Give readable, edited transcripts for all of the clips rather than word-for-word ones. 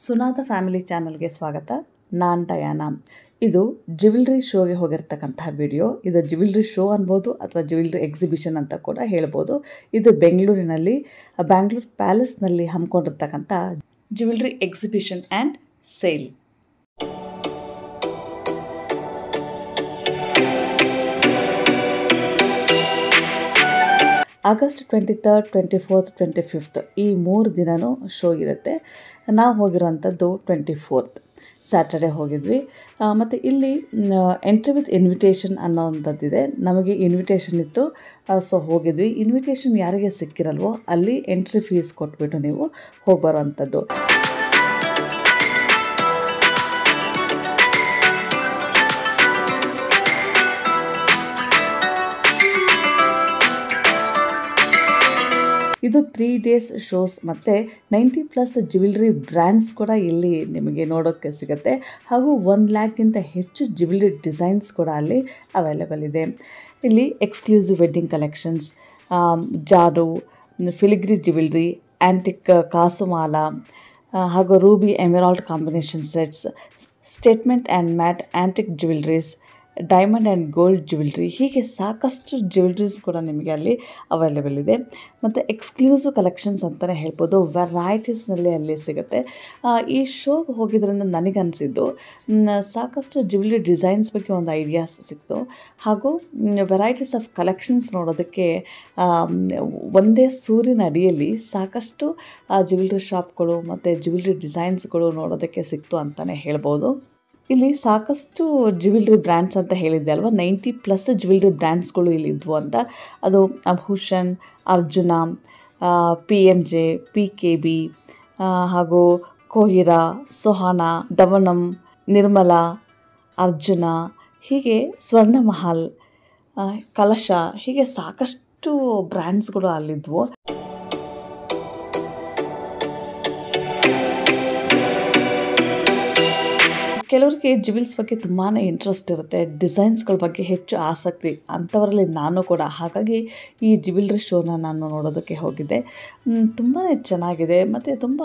Sunada family ಚಾನಲ್ಗೆ ಸ್ವಾಗತ. ನಾನು ಡಯಾನಾ. ಇದು ಜ್ಯುವೆಲ್ರಿ ಶೋಗೆ ಹೋಗಿರ್ತಕ್ಕಂಥ ವಿಡಿಯೋ. ಇದು ಜ್ಯುವೆಲ್ರಿ ಶೋ ಅನ್ಬೋದು ಅಥವಾ ಜ್ಯುವೆಲ್ರಿ ಎಕ್ಸಿಬಿಷನ್ ಅಂತ ಕೂಡ ಹೇಳ್ಬೋದು. ಇದು ಬೆಂಗಳೂರಿನಲ್ಲಿ ಬ್ಯಾಂಗ್ಳೂರ್ ಪ್ಯಾಲೇಸ್ನಲ್ಲಿ ಹಮ್ಮಿಕೊಂಡಿರ್ತಕ್ಕಂಥ jewellery exhibition and sale. August 23rd, 24th, 25th ಈ 3 ದಿನವೂ ಶೋ ಇರುತ್ತೆ. ನಾವು ಹೋಗಿರೋವಂಥದ್ದು 24th ಸ್ಯಾಟರ್ಡೆ ಹೋಗಿದ್ವಿ. ಮತ್ತು ಇಲ್ಲಿ ಎಂಟ್ರಿ ವಿತ್ ಇನ್ವಿಟೇಷನ್ ಅನ್ನೋವಂಥದ್ದಿದೆ. ನಮಗೆ ಇನ್ವಿಟೇಷನ್ ಇತ್ತು, ಸೊ ಹೋಗಿದ್ವಿ. ಇನ್ವಿಟೇಷನ್ ಯಾರಿಗೆ ಸಿಕ್ಕಿರಲ್ವೋ ಅಲ್ಲಿ ಎಂಟ್ರಿ ಫೀಸ್ ಕೊಟ್ಬಿಟ್ಟು ನೀವು ಹೋಗಿ ಬರೋವಂಥದ್ದು. ಇದು 3 days ಶೋಸ್ ಮತ್ತು 90+ ಜ್ಯುವೆಲ್ರಿ ಬ್ರ್ಯಾಂಡ್ಸ್ ಕೂಡ ಇಲ್ಲಿ ನಿಮಗೆ ನೋಡೋಕ್ಕೆ ಸಿಗುತ್ತೆ. ಹಾಗೂ 1 lakhಗಿಂತ ಹೆಚ್ಚು ಜ್ಯುವೆಲ್ರಿ ಡಿಸೈನ್ಸ್ ಕೂಡ ಅಲ್ಲಿ ಅವೈಲೇಬಲ್ ಇದೆ. ಇಲ್ಲಿ ಎಕ್ಸ್ಕ್ಲೂಸಿವ್ ವೆಡ್ಡಿಂಗ್ ಕಲೆಕ್ಷನ್ಸ್, ಜಾಡು, ಫಿಲಿಗ್ರಿ ಜ್ಯುವೆಲ್ರಿ, ಆ್ಯಂಟಿಕ್ ಕಾಸುಮಾಲ, ಹಾಗೂ ruby emerald combination sets, statement and matt antique jewelleries, diamond and gold jewellery, ಹೀಗೆ ಸಾಕಷ್ಟು ಜ್ಯುವೆಲ್ರೀಸ್ ಕೂಡ ನಿಮಗೆ ಅಲ್ಲಿ ಅವೈಲೇಬಲ್ ಇದೆ. ಮತ್ತು ಎಕ್ಸ್ಕ್ಲೂಸಿವ್ ಕಲೆಕ್ಷನ್ಸ್ ಅಂತಲೇ ಹೇಳ್ಬೋದು. ವೆರೈಟೀಸ್ನಲ್ಲಿ ಅಲ್ಲಿ ಸಿಗುತ್ತೆ. ಈ ಶೋಗೆ ಹೋಗಿದ್ರಿಂದ ನನಗನ್ಸಿದ್ದು ಸಾಕಷ್ಟು ಜ್ಯುವೆಲ್ರಿ ಡಿಸೈನ್ಸ್ ಬಗ್ಗೆ ಒಂದು ಐಡಿಯಾಸ್ ಸಿಕ್ತು. ಹಾಗೂ ವೆರೈಟೀಸ್ ಆಫ್ ಕಲೆಕ್ಷನ್ಸ್ ನೋಡೋದಕ್ಕೆ ಒಂದೇ ಸೂರಿನ ಅಡಿಯಲ್ಲಿ ಸಾಕಷ್ಟು ಜ್ಯುವೆಲ್ರಿ ಶಾಪ್ಗಳು ಮತ್ತು ಜ್ಯುವೆಲ್ರಿ ಡಿಸೈನ್ಸ್ಗಳು ನೋಡೋದಕ್ಕೆ ಸಿಕ್ತು ಅಂತಲೇ ಹೇಳ್ಬೋದು. ಇಲ್ಲಿ ಸಾಕಷ್ಟು ಜ್ಯುವೆಲ್ರಿ ಬ್ರ್ಯಾಂಡ್ಸ್ ಅಂತ ಹೇಳಿದ್ದೆ ಅಲ್ವಾ, 90+ ಜ್ಯುವೆಲ್ರಿ ಬ್ರ್ಯಾಂಡ್ಸ್ಗಳು ಇಲ್ಲಿ ಇದ್ವು ಅಂತ. ಅದು ಆಭೂಷಣ್, ಅರ್ಜುನ, PMJ, PKB, ಹಾಗೂ ಕೋಹಿರಾ, ಸೊಹಾನಾ, ದವನಂ, ನಿರ್ಮಲಾ, ಅರ್ಜುನ, ಹೀಗೆ ಸ್ವರ್ಣಮಹಲ್, ಕಲಶ, ಹೀಗೆ ಸಾಕಷ್ಟು ಬ್ರ್ಯಾಂಡ್ಸ್ಗಳು ಅಲ್ಲಿದ್ವು. ಕೆಲವರಿಗೆ ಜ್ಯುವೆಲ್ಸ್ ಬಗ್ಗೆ ತುಂಬಾ ಇಂಟ್ರೆಸ್ಟ್ ಇರುತ್ತೆ, ಡಿಸೈನ್ಸ್ಗಳ ಬಗ್ಗೆ ಹೆಚ್ಚು ಆಸಕ್ತಿ, ಅಂಥವರಲ್ಲಿ ನಾನು ಕೂಡ. ಹಾಗಾಗಿ ಈ ಜ್ಯುವೆಲ್ರಿ ಶೋನ ನಾನು ನೋಡೋದಕ್ಕೆ ಹೋಗಿದ್ದೆ. ತುಂಬಾ ಚೆನ್ನಾಗಿದೆ ಮತ್ತು ತುಂಬ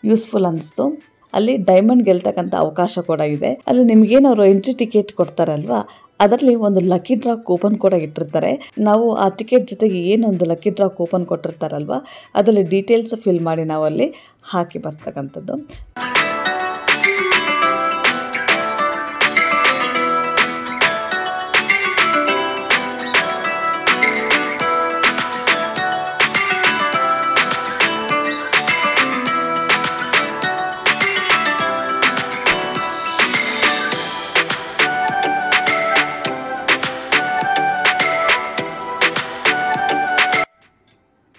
ಯೂಸ್ಫುಲ್ ಅನ್ನಿಸ್ತು. ಅಲ್ಲಿ ಡೈಮಂಡ್ ಗೆಲ್ತಕ್ಕಂಥ ಅವಕಾಶ ಕೂಡ ಇದೆ. ಅಲ್ಲಿ ನಿಮಗೇನವರು ಎಂಟ್ರಿ ಟಿಕೆಟ್ ಕೊಡ್ತಾರಲ್ವಾ, ಅದರಲ್ಲಿ ಒಂದು ಲಕ್ಕಿ ಡ್ರಾ ಕೂಪನ್ ಕೂಡ ಇಟ್ಟಿರ್ತಾರೆ. ನಾವು ಆ ಟಿಕೆಟ್ ಜೊತೆಗೆ ಏನೊಂದು ಲಕ್ಕಿ ಡ್ರಾ ಕೂಪನ್ ಕೊಟ್ಟಿರ್ತಾರಲ್ವ, ಅದರಲ್ಲಿ ಡೀಟೇಲ್ಸ್ ಫಿಲ್ ಮಾಡಿ ನಾವು ಅಲ್ಲಿ ಹಾಕಿ ಬರ್ತಕ್ಕಂಥದ್ದು.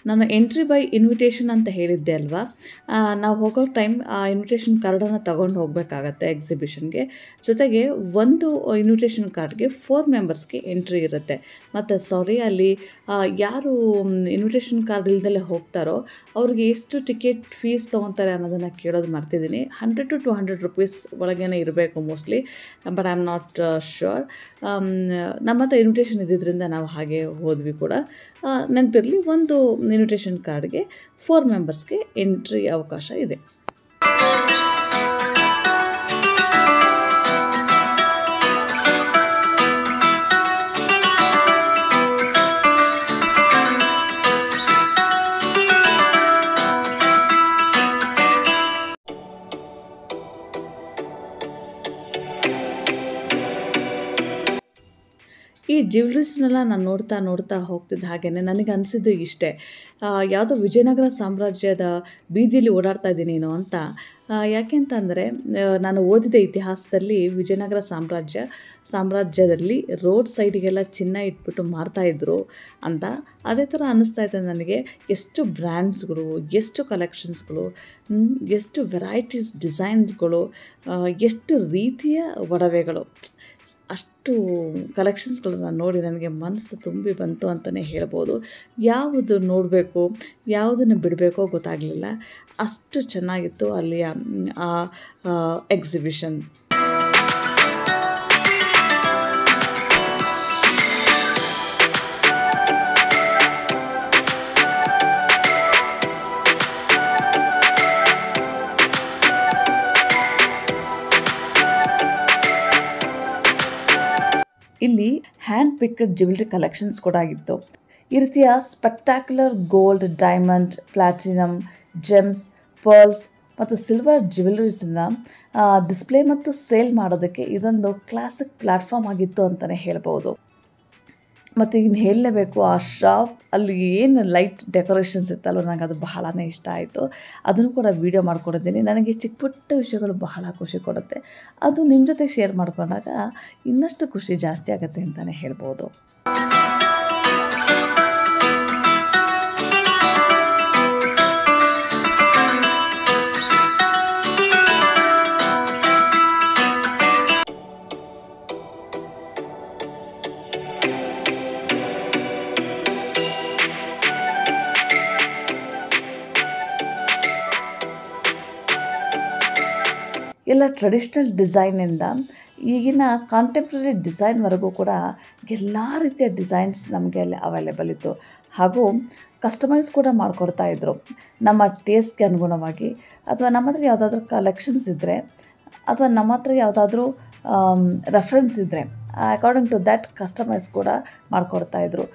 ನಾನು ಎಂಟ್ರಿ ಬೈ ಇನ್ವಿಟೇಷನ್ ಅಂತ ಹೇಳಿದ್ದೆ ಅಲ್ವಾ, ನಾವು ಹೋಗೋ ಟೈಮ್ ಆ ಇನ್ವಿಟೇಷನ್ ಕಾರ್ಡನ್ನು ತಗೊಂಡು ಹೋಗಬೇಕಾಗತ್ತೆ ಎಕ್ಸಿಬಿಷನ್ಗೆ. ಜೊತೆಗೆ ಒಂದು ಇನ್ವಿಟೇಷನ್ ಕಾರ್ಡ್ಗೆ 4 ಮೆಂಬರ್ಸ್ಗೆ ಎಂಟ್ರಿ ಇರುತ್ತೆ. ಮತ್ತು ಅಲ್ಲಿ ಯಾರು ಇನ್ವಿಟೇಷನ್ ಕಾರ್ಡ್ ಇಲ್ದಲೇ ಹೋಗ್ತಾರೋ ಅವ್ರಿಗೆ ಎಷ್ಟು ಟಿಕೆಟ್ ಫೀಸ್ ತೊಗೊತಾರೆ ಅನ್ನೋದನ್ನು ಕೇಳೋದು ಮರ್ತಿದ್ದೀನಿ. 100 to 200 rupees ಒಳಗೇ ಇರಬೇಕು mostly, but I am not sure. ನಮ್ಮ ಹತ್ರ ಇನ್ವಿಟೇಷನ್ ಇದ್ದಿದ್ದರಿಂದ ನಾವು ಹಾಗೆ ಹೋದ್ವಿ ಕೂಡ. ನೆನಪಿರಲಿ, ಒಂದು ಇನ್ವಿಟೇಷನ್ ಕಾರ್ಡ್ಗೆ 4 ಮೆಂಬರ್ಸ್ಗೆ ಎಂಟ್ರಿ ಅವಕಾಶ ಇದೆ. ಈ ಜ್ಯುವೆಲ್ರೀಸ್ನೆಲ್ಲ ನಾನು ನೋಡ್ತಾ ಹೋಗ್ತಿದ್ದ ಹಾಗೇ ನನಗೆ ಅನಿಸಿದ್ದು ಇಷ್ಟೇ, ಯಾವುದೋ ವಿಜಯನಗರ ಸಾಮ್ರಾಜ್ಯದ ಬೀದಿಲಿ ಓಡಾಡ್ತಾ ಇದ್ದೀನೇನೋ ಅಂತ. ಯಾಕೆ ಅಂತಂದರೆ ನಾನು ಓದಿದ ಇತಿಹಾಸದಲ್ಲಿ ವಿಜಯನಗರ ಸಾಮ್ರಾಜ್ಯದಲ್ಲಿ ರೋಡ್ ಸೈಡಿಗೆಲ್ಲ ಚಿನ್ನ ಇಟ್ಬಿಟ್ಟು ಮಾರ್ತಾಯಿದ್ರು ಅಂತ. ಅದೇ ಥರ ಅನ್ನಿಸ್ತಾ ಇದೆ ನನಗೆ. ಎಷ್ಟು ಬ್ರ್ಯಾಂಡ್ಸ್ಗಳು, ಎಷ್ಟು ಕಲೆಕ್ಷನ್ಸ್ಗಳು, ಎಷ್ಟು ವೆರೈಟೀಸ್ ಡಿಸೈನ್ಸ್ಗಳು, ಎಷ್ಟು ರೀತಿಯ ಒಡವೆಗಳು, ಅಷ್ಟು ಕಲೆಕ್ಷನ್ಸ್ಗಳನ್ನ ನೋಡಿ ನನಗೆ ಮನಸ್ಸು ತುಂಬಿ ಬಂತು ಅಂತಲೇ ಹೇಳ್ಬೋದು. ಯಾವುದು ನೋಡಬೇಕು, ಯಾವುದನ್ನು ಬಿಡಬೇಕೋ ಗೊತ್ತಾಗಲಿಲ್ಲ. ಅಷ್ಟು ಚೆನ್ನಾಗಿತ್ತು ಅಲ್ಲಿಯ ಆ ಎಕ್ಸಿಬಿಷನ್. ಇಲ್ಲಿ ಹ್ಯಾಂಡ್ ಪಿಕ್ಡ್ ಜ್ಯುವೆಲ್ರಿ ಕಲೆಕ್ಷನ್ಸ್ ಕೂಡ ಆಗಿತ್ತು. ಈ ರೀತಿಯ spectacular gold, diamond, platinum, gems, pearls ಮತ್ತು ಸಿಲ್ವರ್ ಜ್ಯುವೆಲರೀಸನ್ನ ಡಿಸ್ಪ್ಲೇ ಮತ್ತು ಸೇಲ್ ಮಾಡೋದಕ್ಕೆ ಇದೊಂದು ಕ್ಲಾಸಿಕ್ ಪ್ಲ್ಯಾಟ್ಫಾರ್ಮ್ ಆಗಿತ್ತು ಅಂತಲೇ ಹೇಳ್ಬೋದು. ಮತ್ತು ಇನ್ನು ಹೇಳಲೇಬೇಕು, ಆ ಶಾಪ್ ಅಲ್ಲಿ ಏನು ಲೈಟ್ ಡೆಕೋರೇಷನ್ಸ್ ಇತ್ತಲ್ವ, ನನಗೆ ಅದು ಬಹಳನೇ ಇಷ್ಟ ಆಯಿತು. ಅದನ್ನು ಕೂಡ ವೀಡಿಯೋ ಮಾಡ್ಕೊಂಡಿದ್ದೀನಿ. ನನಗೆ ಚಿಕ್ಕ ಪುಟ್ಟ ವಿಷಯಗಳು ಬಹಳ ಖುಷಿ ಕೊಡುತ್ತೆ. ಅದು ನಿಮ್ಮ ಜೊತೆ ಶೇರ್ ಮಾಡ್ಕೊಂಡಾಗ ಇನ್ನಷ್ಟು ಖುಷಿ ಜಾಸ್ತಿ ಆಗುತ್ತೆ ಅಂತಲೇ ಹೇಳ್ಬೋದು. ಎಲ್ಲ ಟ್ರೆಡಿಷ್ನಲ್ ಡಿಸೈನಿಂದ ಈಗಿನ ಕಾಂಟೆಂಪ್ರರಿ ಡಿಸೈನ್ವರೆಗೂ ಕೂಡ ಎಲ್ಲ ರೀತಿಯ ಡಿಸೈನ್ಸ್ ನಮಗೆ ಅಲ್ಲಿ ಅವೈಲೇಬಲ್ ಇತ್ತು. ಹಾಗೂ ಕಸ್ಟಮೈಸ್ ಕೂಡ ಮಾಡಿಕೊಡ್ತಾಯಿದ್ರು ನಮ್ಮ ಟೇಸ್ಟ್ಗೆ ಅನುಗುಣವಾಗಿ. ಅಥವಾ ನಮ್ಮ ಹತ್ರ ಯಾವುದಾದ್ರೂ ಕಲೆಕ್ಷನ್ಸ್ ಇದ್ದರೆ, ಅಥವಾ ನಮ್ಮ ಹತ್ರ ಯಾವುದಾದ್ರೂ ರೆಫರೆನ್ಸ್ ಇದ್ದರೆ ಅಕಾರ್ಡಿಂಗ್ ಟು ದ್ಯಾಟ್ ಕಸ್ಟಮೈಸ್ ಕೂಡ ಮಾಡಿಕೊಡ್ತಾಯಿದ್ರು.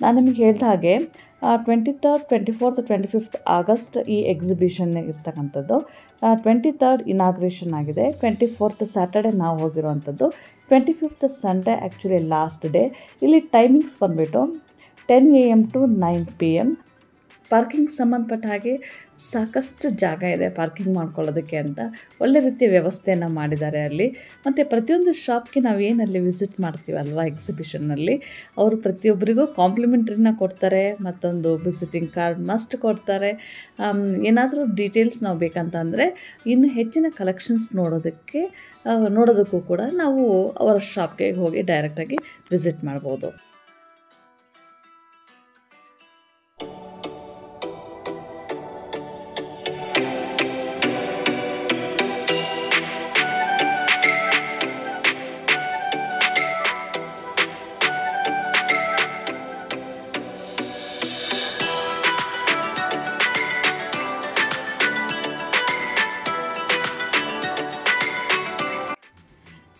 ನಾನು ನಿಮಗೆ ಹೇಳಿದ ಹಾಗೆ 23rd, 24th, 25th ಆಗಸ್ಟ್ ಈ ಎಕ್ಸಿಬಿಷನ್ ಇರ್ತಕ್ಕಂಥದ್ದು. 23rd ಇನಾಗ್ರೇಷನ್ ಆಗಿದೆ, 24th ಸ್ಯಾಟರ್ಡೆ ನಾವು ಹೋಗಿರೋವಂಥದ್ದು, 25th Sunday actually last day. ಇಲ್ಲಿ ಟೈಮಿಂಗ್ಸ್ ಬಂದುಬಿಟ್ಟು 10 AM to 9 PM. ಪಾರ್ಕಿಂಗ್ ಸಂಬಂಧಪಟ್ಟ ಹಾಗೆ ಸಾಕಷ್ಟು ಜಾಗ ಇದೆ ಪಾರ್ಕಿಂಗ್ ಮಾಡ್ಕೊಳ್ಳೋದಕ್ಕೆ ಅಂತ. ಒಳ್ಳೆ ರೀತಿಯ ವ್ಯವಸ್ಥೆಯನ್ನು ಮಾಡಿದ್ದಾರೆ ಅಲ್ಲಿ. ಮತ್ತು ಪ್ರತಿಯೊಂದು ಶಾಪ್ಗೆ ನಾವು ಏನಲ್ಲಿ ವಿಸಿಟ್ ಮಾಡ್ತೀವಲ್ವ ಎಕ್ಸಿಬಿಷನ್ನಲ್ಲಿ, ಅವರು ಪ್ರತಿಯೊಬ್ಬರಿಗೂ ಕಾಂಪ್ಲಿಮೆಂಟ್ರಿನ ಕೊಡ್ತಾರೆ, ಮತ್ತೊಂದು ವಿಸಿಟಿಂಗ್ ಕಾರ್ಡ್ ಮಸ್ಟ್ ಕೊಡ್ತಾರೆ. ಏನಾದರೂ ಡೀಟೇಲ್ಸ್ ನಾವು ಬೇಕಂತಂದರೆ ಇನ್ನು ಹೆಚ್ಚಿನ ಕಲೆಕ್ಷನ್ಸ್ ನೋಡೋದಕ್ಕೂ ಕೂಡ ನಾವು ಅವರ ಶಾಪ್ಗೆ ಹೋಗಿ ಡೈರೆಕ್ಟಾಗಿ ವಿಸಿಟ್ ಮಾಡ್ಬೋದು.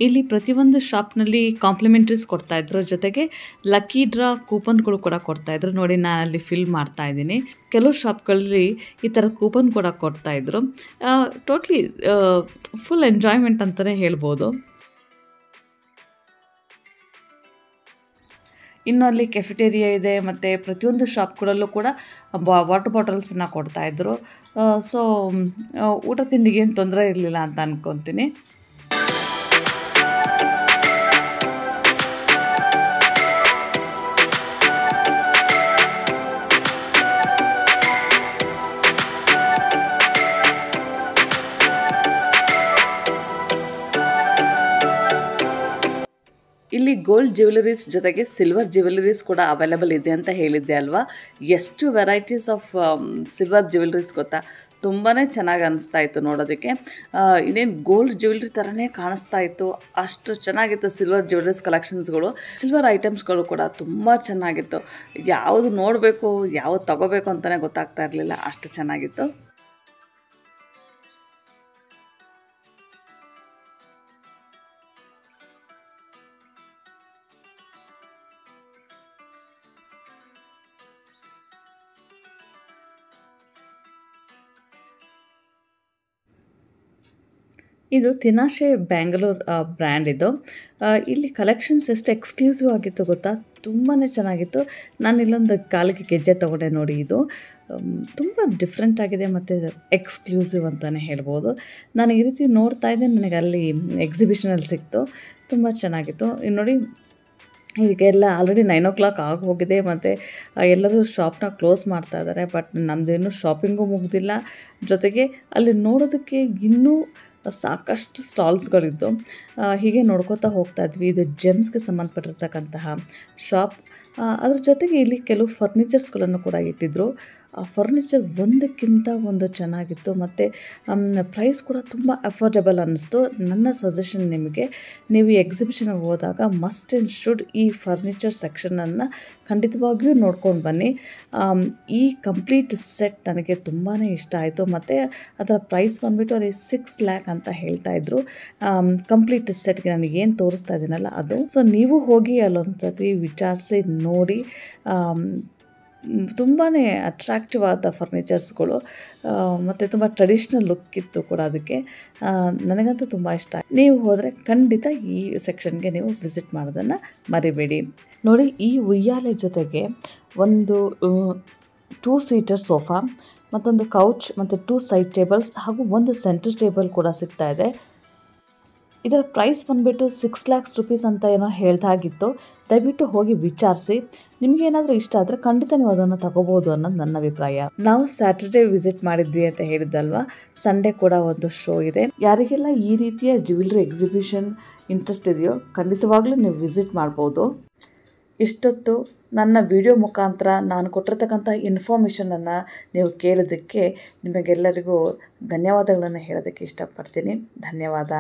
ಇಲ್ಲಿ ಪ್ರತಿಯೊಂದು ಶಾಪ್ನಲ್ಲಿ ಕಾಂಪ್ಲಿಮೆಂಟ್ರೀಸ್ ಕೊಡ್ತಾಯಿದ್ರು, ಜೊತೆಗೆ ಲಕ್ಕಿ ಡ್ರಾ ಕೂಪನ್ಗಳು ಕೂಡ ಕೊಡ್ತಾಯಿದ್ರು. ನೋಡಿ, ನಾನು ಅಲ್ಲಿ ಫಿಲ್ ಮಾಡ್ತಾಯಿದ್ದೀನಿ. ಕೆಲವು ಶಾಪ್ಗಳಲ್ಲಿ ಈ ಥರ ಕೂಪನ್ ಕೂಡ ಕೊಡ್ತಾಯಿದ್ರು. ಟೋಟ್ಲಿ ಫುಲ್ ಎಂಜಾಯ್ಮೆಂಟ್ ಅಂತಲೇ ಹೇಳ್ಬೋದು. ಇನ್ನು ಅಲ್ಲಿ ಕೆಫೆಟೇರಿಯಾ ಇದೆ, ಮತ್ತು ಪ್ರತಿಯೊಂದು ಶಾಪ್ಗಳಲ್ಲೂ ಕೂಡ ವಾಟರ್ ಬಾಟಲ್ಸನ್ನು ಕೊಡ್ತಾಯಿದ್ರು. ಸೊ ಊಟ ತಿಂಡಿಗೇನು ತೊಂದರೆ ಇರಲಿಲ್ಲ ಅಂತ ಅಂದ್ಕೊತೀನಿ. ಇಲ್ಲಿ ಗೋಲ್ಡ್ ಜ್ಯುವೆಲರೀಸ್ ಜೊತೆಗೆ ಸಿಲ್ವರ್ ಜ್ಯುವೆಲರೀಸ್ ಕೂಡ ಅವೈಲೇಬಲ್ ಇದೆ ಅಂತ ಹೇಳಿದ್ದೆ ಅಲ್ವಾ. ಎಷ್ಟು ವೆರೈಟೀಸ್ ಆಫ್ ಸಿಲ್ವರ್ ಜ್ಯುವೆಲರೀಸ್ ಗೊತ್ತಾ, ತುಂಬಾ ಚೆನ್ನಾಗಿ ಅನಿಸ್ತಾ ಇತ್ತು ನೋಡೋದಕ್ಕೆ. ಇನ್ನೇನು ಗೋಲ್ಡ್ ಜ್ಯುವೆಲ್ರಿ ಥರನೇ ಕಾಣಿಸ್ತಾ ಇತ್ತು, ಅಷ್ಟು ಚೆನ್ನಾಗಿತ್ತು ಸಿಲ್ವರ್ ಜ್ಯುವೆಲರೀಸ್ ಕಲೆಕ್ಷನ್ಸ್ಗಳು. ಸಿಲ್ವರ್ ಐಟಮ್ಸ್ಗಳು ಕೂಡ ತುಂಬ ಚೆನ್ನಾಗಿತ್ತು. ಯಾವುದು ನೋಡಬೇಕು, ಯಾವುದು ತಗೋಬೇಕು ಅಂತಲೇ ಗೊತ್ತಾಗ್ತಾ ಇರಲಿಲ್ಲ, ಅಷ್ಟು ಚೆನ್ನಾಗಿತ್ತು. ಇದು ತಿನಾಶೆ ಬ್ಯಾಂಗ್ಳೂರ್ ಬ್ರ್ಯಾಂಡ್ ಇದು. ಇಲ್ಲಿ ಕಲೆಕ್ಷನ್ಸ್ ಎಷ್ಟು ಎಕ್ಸ್ಕ್ಲೂಸಿವ್ ಆಗಿತ್ತು ಗೊತ್ತಾ, ತುಂಬಾ ಚೆನ್ನಾಗಿತ್ತು. ನಾನು ಇಲ್ಲೊಂದು ಕಾಲಿಗೆ ಗೆಜ್ಜೆ ತೊಗೊಂಡೆ ನೋಡಿ, ಇದು ತುಂಬ ಡಿಫ್ರೆಂಟ್ ಆಗಿದೆ ಮತ್ತು ಎಕ್ಸ್ಕ್ಲೂಸಿವ್ ಅಂತಲೇ ಹೇಳ್ಬೋದು. ನಾನು ಈ ರೀತಿ ನೋಡ್ತಾ ಇದ್ದೆ, ನನಗೆ ಅಲ್ಲಿ ಎಕ್ಸಿಬಿಷನಲ್ಲಿ ಸಿಕ್ತು, ತುಂಬ ಚೆನ್ನಾಗಿತ್ತು. ಇನ್ನು ನೋಡಿ, ಈಗೆಲ್ಲ ಆಲ್ರೆಡಿ 9 o'clock ಆಗಿ ಹೋಗಿದೆ, ಮತ್ತು ಎಲ್ಲರೂ ಶಾಪ್ನ ಕ್ಲೋಸ್ ಮಾಡ್ತಾ ಇದ್ದಾರೆ. ಬಟ್ ನಮ್ಮದೇನು ಶಾಪಿಂಗು ಮುಗ್ದಿಲ್ಲ, ಜೊತೆಗೆ ಅಲ್ಲಿ ನೋಡೋದಕ್ಕೆ ಇನ್ನೂ ಸಾಕಷ್ಟು ಸ್ಟಾಲ್ಸ್ಗಳಿದ್ದು ಹೀಗೆ ನೋಡ್ಕೋತಾ ಹೋಗ್ತಾ ಇದ್ವಿ. ಇದು ಜೆಮ್ಸ್ಗೆ ಸಂಬಂಧಪಟ್ಟಿರ್ತಕ್ಕಂತಹ ಶಾಪ್. ಅದ್ರ ಜೊತೆಗೆ ಇಲ್ಲಿ ಕೆಲವು ಫರ್ನಿಚರ್ಸ್ಗಳನ್ನು ಕೂಡ ಇಟ್ಟಿದ್ದರು. ಆ ಫರ್ನಿಚರ್ ಒಂದಕ್ಕಿಂತ ಒಂದು ಚೆನ್ನಾಗಿತ್ತು ಮತ್ತು ಪ್ರೈಸ್ ಕೂಡ ತುಂಬ ಅಫೋರ್ಡೆಬಲ್ ಅನ್ನಿಸ್ತು. ನನ್ನ ಸಜೆಷನ್ ನಿಮಗೆ, ನೀವು ಎಕ್ಸಿಬಿಷನ್ಗೆ ಹೋದಾಗ ಮಸ್ಟ್ ಆ್ಯಂಡ್ ಶುಡ್ ಈ ಫರ್ನಿಚರ್ ಸೆಕ್ಷನನ್ನು ಖಂಡಿತವಾಗಿಯೂ ನೋಡ್ಕೊಂಡು ಬನ್ನಿ. ಈ ಕಂಪ್ಲೀಟ್ ಸೆಟ್ ನನಗೆ ತುಂಬಾ ಇಷ್ಟ ಆಯಿತು ಮತ್ತು ಅದರ ಪ್ರೈಸ್ ಬಂದುಬಿಟ್ಟು ಅಲ್ಲಿ 6 lakh ಅಂತ ಹೇಳ್ತಾಯಿದ್ರು. ಕಂಪ್ಲೀಟ್ ಸೆಟ್ಗೆ ನನಗೇನು ತೋರಿಸ್ತಾ ಇದ್ದೀನಲ್ಲ ಅದು. ಸೊ ನೀವು ಹೋಗಿ ಅಲ್ಲೊಂದು ಸತಿ ವಿಚಾರಿಸಿ ನೋಡಿ. ತುಂಬಾ ಅಟ್ರಾಕ್ಟಿವ್ ಆದ ಫರ್ನಿಚರ್ಸ್ಗಳು ಮತ್ತು ತುಂಬ ಟ್ರೆಡಿಷ್ನಲ್ ಲುಕ್ ಇತ್ತು ಕೂಡ ಅದಕ್ಕೆ. ನನಗಂತೂ ತುಂಬ ಇಷ್ಟ. ನೀವು ಹೋದರೆ ಖಂಡಿತ ಈ ಸೆಕ್ಷನ್ಗೆ ನೀವು ವಿಸಿಟ್ ಮಾಡೋದನ್ನು ಮರಿಬೇಡಿ. ನೋಡಿ, ಈ ಉಯ್ಯಾಲೆ ಜೊತೆಗೆ ಒಂದು 2 seater ಸೋಫಾ, ಮತ್ತೊಂದು ಕೌಚ್ ಮತ್ತು 2 ಸೈಡ್ ಟೇಬಲ್ಸ್ ಹಾಗೂ ಒಂದು ಸೆಂಟರ್ ಟೇಬಲ್ ಕೂಡ ಸಿಗ್ತಾ ಇದೆ. ಇದರ ಪ್ರೈಸ್ ಬಂದುಬಿಟ್ಟು 6 lakhs rupees ಅಂತ ಏನೋ ಹೇಳ್ದಾಗಿತ್ತು. ದಯವಿಟ್ಟು ಹೋಗಿ ವಿಚಾರಿಸಿ. ನಿಮಗೇನಾದರೂ ಇಷ್ಟ ಆದರೆ ಖಂಡಿತ ನೀವು ಅದನ್ನು ತಗೋಬೋದು ಅನ್ನೋದು ನನ್ನ ಅಭಿಪ್ರಾಯ. ನಾವು ಸ್ಯಾಟರ್ಡೇ ವಿಸಿಟ್ ಮಾಡಿದ್ವಿ ಅಂತ ಹೇಳಿದ್ದಲ್ವಾ, ಸಂಡೇ ಕೂಡ ಒಂದು ಶೋ ಇದೆ. ಯಾರಿಗೆಲ್ಲ ಈ ರೀತಿಯ ಜ್ಯುವೆಲ್ರಿ ಎಕ್ಸಿಬಿಷನ್ ಇಂಟ್ರೆಸ್ಟ್ ಇದೆಯೋ ಖಂಡಿತವಾಗ್ಲೂ ನೀವು ವಿಸಿಟ್ ಮಾಡ್ಬೋದು. ಇಷ್ಟೊತ್ತು ನನ್ನ ವಿಡಿಯೋ ಮುಖಾಂತರ ನಾನು ಕೊಟ್ಟಿರ್ತಕ್ಕಂಥ ಇನ್ಫಾರ್ಮೇಷನನ್ನು ನೀವು ಕೇಳೋದಕ್ಕೆ ನಿಮಗೆಲ್ಲರಿಗೂ ಧನ್ಯವಾದಗಳನ್ನು ಹೇಳೋದಕ್ಕೆ ಇಷ್ಟಪಡ್ತೀನಿ. ಧನ್ಯವಾದ.